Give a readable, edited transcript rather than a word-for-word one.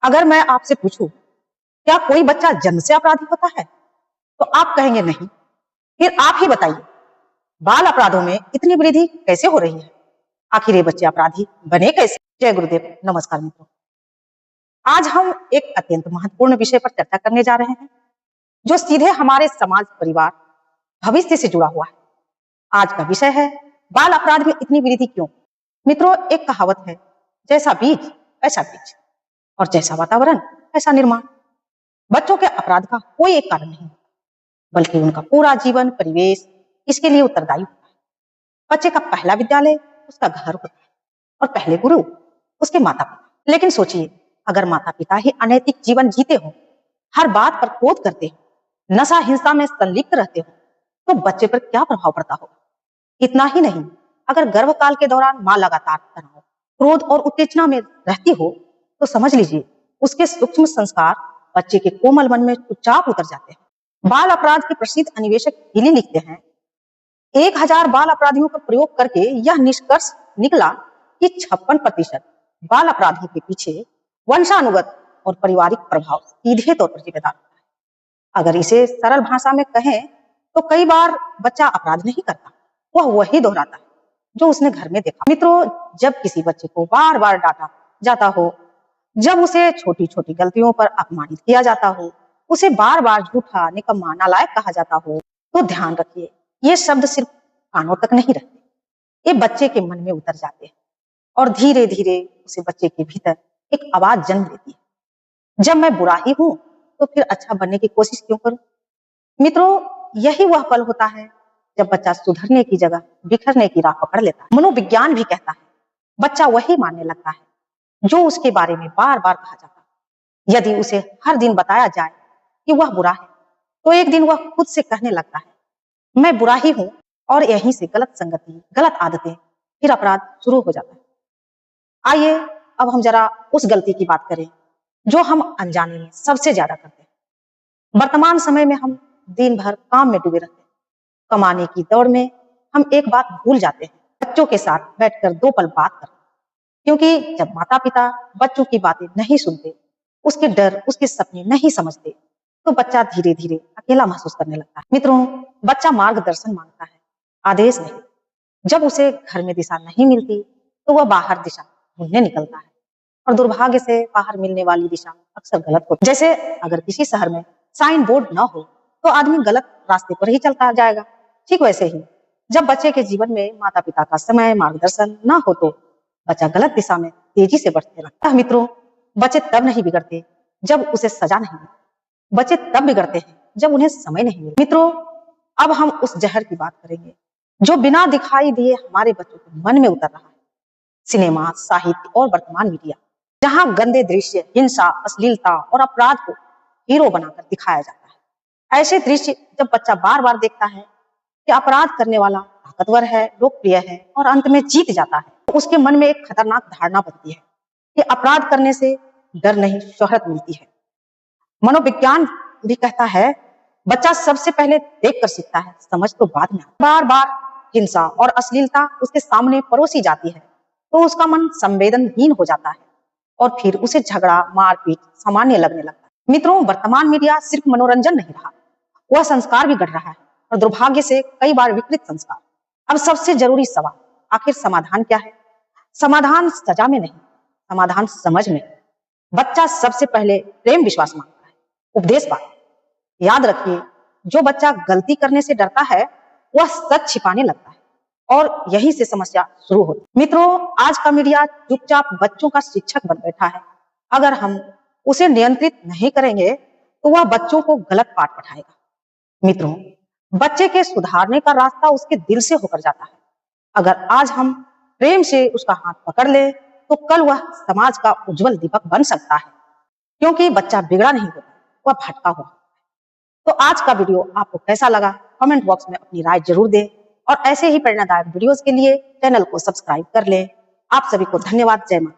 अगर मैं आपसे पूछूं, क्या कोई बच्चा जन्म से अपराधी होता है, तो आप कहेंगे नहीं। फिर आप ही बताइए, बाल अपराधों में इतनी वृद्धि कैसे हो रही है? आखिर ये बच्चे अपराधी बने कैसे? जय गुरुदेव। नमस्कार मित्रों, आज हम एक अत्यंत महत्वपूर्ण विषय पर चर्चा करने जा रहे हैं, जो सीधे हमारे समाज, परिवार, भविष्य से जुड़ा हुआ है। आज का विषय है, बाल अपराध में इतनी वृद्धि क्यों? मित्रों, एक कहावत है, जैसा बीज वैसा बीज, और जैसा वातावरण ऐसा निर्माण। बच्चों के अपराध का कोई एक कारण नहीं, बल्कि उनका पूरा जीवन, परिवेश इसके लिए उत्तरदायी होता है। बच्चे का पहला विद्यालय उसका घर होता है, और पहले गुरु उसके माता पिता। लेकिन सोचिए, अगर माता पिता ही अनैतिक जीवन जीते हो, हर बात पर क्रोध करते हो, नशा हिंसा में संलिप्त रहते हो, तो बच्चे पर क्या प्रभाव पड़ता होगा? इतना ही नहीं, अगर गर्भकाल के दौरान माँ लगातार तनाव, क्रोध और उत्तेजना में रहती हो, तो समझ लीजिए उसके सूक्ष्म संस्कार बच्चे के कोमल मन में चुपचाप उतर जाते हैं। बाल अपराध के प्रसिद्ध अन्वेषक हिली लिखते हैं, 1000 बाल अपराधियों का प्रयोग करके यह निष्कर्ष निकला कि 56% बाल अपराधों के पीछे वंशानुगत और पारिवारिक प्रभाव सीधे तौर पर जिम्मेदार होता है। अगर इसे सरल भाषा में कहें, तो कई बार बच्चा अपराध नहीं करता, वह वही दोहराता है जो उसने घर में देखा। मित्रों, जब किसी बच्चे को बार बार डांटा जाता हो, जब उसे छोटी छोटी गलतियों पर अपमानित किया जाता हो, उसे बार बार झूठा, निकम्मा, नालायक कहा जाता हो, तो ध्यान रखिए, ये शब्द सिर्फ कानों तक नहीं रहते, ये बच्चे के मन में उतर जाते हैं और धीरे धीरे उसे बच्चे के भीतर एक आवाज जन्म लेती है, जब मैं बुरा ही हूं तो फिर अच्छा बनने की कोशिश क्यों करूं? मित्रों, यही वह पल होता है जब बच्चा सुधरने की जगह बिखरने की राह पकड़ लेता है। मनोविज्ञान भी कहता है, बच्चा वही मानने लगता है जो उसके बारे में बार बार कहा जाता है। यदि उसे हर दिन बताया जाए कि वह बुरा है, तो एक दिन वह खुद से कहने लगता है, मैं बुरा ही हूं, और यहीं से गलत संगति, गलत आदतें, फिर अपराध शुरू हो जाता है। आइए अब हम जरा उस गलती की बात करें जो हम अनजाने में सबसे ज्यादा करते हैं। वर्तमान समय में हम दिन भर काम में डूबे रहते हैं। कमाने की दौड़ में हम एक बात भूल जाते हैं, बच्चों के साथ बैठकर 2 पल बात करना। क्योंकि जब माता पिता बच्चों की बातें नहीं सुनते, उसके डर, उसके सपने नहीं समझते, तो बच्चा धीरे धीरे अकेला महसूस करने लगता है। मित्रों, बच्चा मार्गदर्शन मांगता है, आदेश नहीं। जब उसे घर में दिशा नहीं मिलती, तो वह बाहर दिशा ढूंढने निकलता है, और दुर्भाग्य से बाहर मिलने वाली दिशा अक्सर गलत होती है। जैसे अगर किसी शहर में साइन बोर्ड न हो, तो आदमी गलत रास्ते पर ही चलता जाएगा। ठीक वैसे ही जब बच्चे के जीवन में माता पिता का समय, मार्गदर्शन न हो, तो बच्चा गलत दिशा में तेजी से बढ़ने लगता है। मित्रों, बच्चे तब नहीं बिगड़ते जब उसे सजा नहीं मिलती, बच्चे तब बिगड़ते हैं जब उन्हें समय नहीं मिलता। मित्रों, अब हम उस जहर की बात करेंगे जो बिना दिखाई दिए हमारे बच्चों के मन में उतर रहा है। सिनेमा, साहित्य और वर्तमान मीडिया, जहां गंदे दृश्य, हिंसा, अश्लीलता और अपराध को हीरो बनाकर दिखाया जाता है। ऐसे दृश्य जब बच्चा बार बार देखता है कि अपराध करने वाला ताकतवर है, लोकप्रिय है और अंत में जीत जाता है, तो उसके मन में एक खतरनाक धारणा बनती है कि अपराध करने से डर नहीं, शोहरत मिलती है। मनोविज्ञान भी कहता है, बच्चा सबसे पहले देखकर सीखता है, समझ तो बाद में। बार बार हिंसा और अश्लीलता उसके सामने परोसी जाती है, तो उसका मन संवेदनहीन हो जाता है, और फिर उसे झगड़ा, मारपीट सामान्य लगने लगता है। मित्रों, वर्तमान मीडिया सिर्फ मनोरंजन नहीं रहा, वह संस्कार भी गढ़ रहा है, और दुर्भाग्य से कई बार विकृत संस्कार। अब सबसे जरूरी सवाल, आखिर समाधान क्या है? समाधान सजा में नहीं, समाधान समझ में। बच्चा सबसे पहले प्रेम विश्वास मांगता है, उपदेश पाता है। याद रखिए, जो बच्चा गलती करने से डरता है, वह सच छिपाने लगता है, और यही से समस्या शुरू होती है। मित्रों, आज का मीडिया चुपचाप बच्चों का शिक्षक बन बैठा है। अगर हम उसे नियंत्रित नहीं करेंगे, तो वह बच्चों को गलत पाठ पढ़ाएगा। मित्रों, बच्चे के सुधारने का रास्ता उसके दिल से होकर जाता है। अगर आज हम प्रेम से उसका हाथ पकड़ ले, तो कल वह समाज का उज्जवल दीपक बन सकता है। क्योंकि बच्चा बिगड़ा नहीं होता, वह भटका हुआ। तो आज का वीडियो आपको कैसा लगा, कमेंट बॉक्स में अपनी राय जरूर दें, और ऐसे ही प्रेरणादायक वीडियोस के लिए चैनल को सब्सक्राइब कर लें। आप सभी को धन्यवाद। जय माता।